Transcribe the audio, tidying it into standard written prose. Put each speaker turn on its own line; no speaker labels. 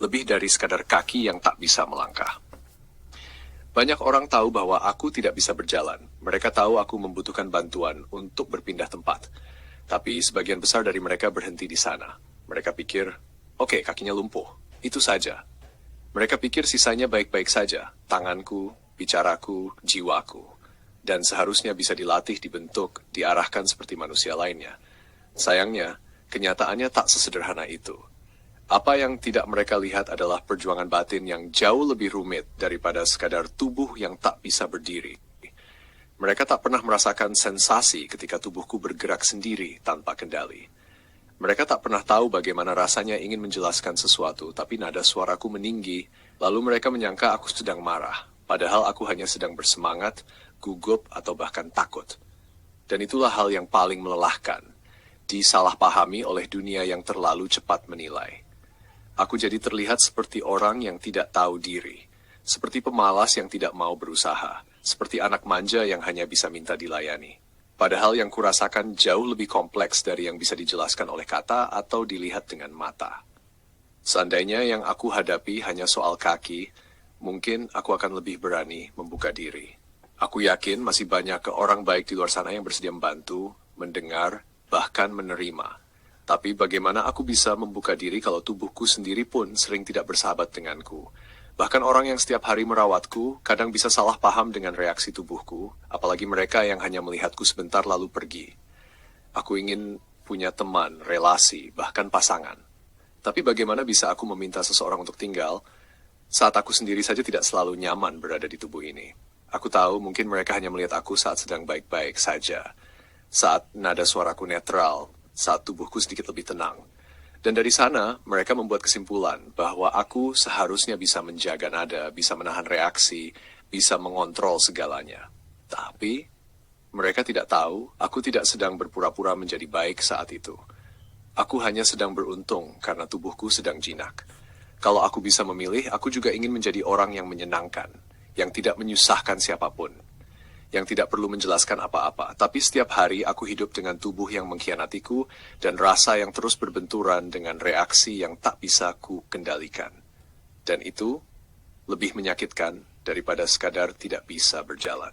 lebih dari sekadar kaki yang tak bisa melangkah. Banyak orang tahu bahwa aku tidak bisa berjalan. Mereka tahu aku membutuhkan bantuan untuk berpindah tempat. Tapi sebagian besar dari mereka berhenti di sana. Mereka pikir, oke, kakinya lumpuh. Itu saja. Mereka pikir sisanya baik-baik saja. Tanganku, bicaraku, jiwaku. Dan seharusnya bisa dilatih, dibentuk, diarahkan seperti manusia lainnya. Sayangnya, kenyataannya tak sesederhana itu. Apa yang tidak mereka lihat adalah perjuangan batin yang jauh lebih rumit daripada sekadar tubuh yang tak bisa berdiri. Mereka tak pernah merasakan sensasi ketika tubuhku bergerak sendiri tanpa kendali. Mereka tak pernah tahu bagaimana rasanya ingin menjelaskan sesuatu, tapi nada suaraku meninggi, lalu mereka menyangka aku sedang marah, padahal aku hanya sedang bersemangat, gugup, atau bahkan takut. Dan itulah hal yang paling melelahkan, disalahpahami oleh dunia yang terlalu cepat menilai. Aku jadi terlihat seperti orang yang tidak tahu diri, seperti pemalas yang tidak mau berusaha, seperti anak manja yang hanya bisa minta dilayani. Padahal yang kurasakan jauh lebih kompleks dari yang bisa dijelaskan oleh kata atau dilihat dengan mata. Seandainya yang aku hadapi hanya soal kaki, mungkin aku akan lebih berani membuka diri. Aku yakin masih banyak orang baik di luar sana yang bersedia membantu, mendengar, bahkan menerima. Tapi bagaimana aku bisa membuka diri kalau tubuhku sendiri pun sering tidak bersahabat denganku? Bahkan orang yang setiap hari merawatku kadang bisa salah paham dengan reaksi tubuhku, apalagi mereka yang hanya melihatku sebentar lalu pergi. Aku ingin punya teman, relasi, bahkan pasangan. Tapi bagaimana bisa aku meminta seseorang untuk tinggal saat aku sendiri saja tidak selalu nyaman berada di tubuh ini? Aku tahu mungkin mereka hanya melihat aku saat sedang baik-baik saja, saat nada suaraku netral, saat tubuhku sedikit lebih tenang. Dan dari sana, mereka membuat kesimpulan bahwa aku seharusnya bisa menjaga nada, bisa menahan reaksi, bisa mengontrol segalanya. Tapi, mereka tidak tahu, aku tidak sedang berpura-pura menjadi baik saat itu. Aku hanya sedang beruntung karena tubuhku sedang jinak. Kalau aku bisa memilih, aku juga ingin menjadi orang yang menyenangkan, yang tidak menyusahkan siapapun, yang tidak perlu menjelaskan apa-apa, tapi setiap hari aku hidup dengan tubuh yang mengkhianatiku dan rasa yang terus berbenturan dengan reaksi yang tak bisa ku kendalikan. Dan itu lebih menyakitkan daripada sekadar tidak bisa berjalan.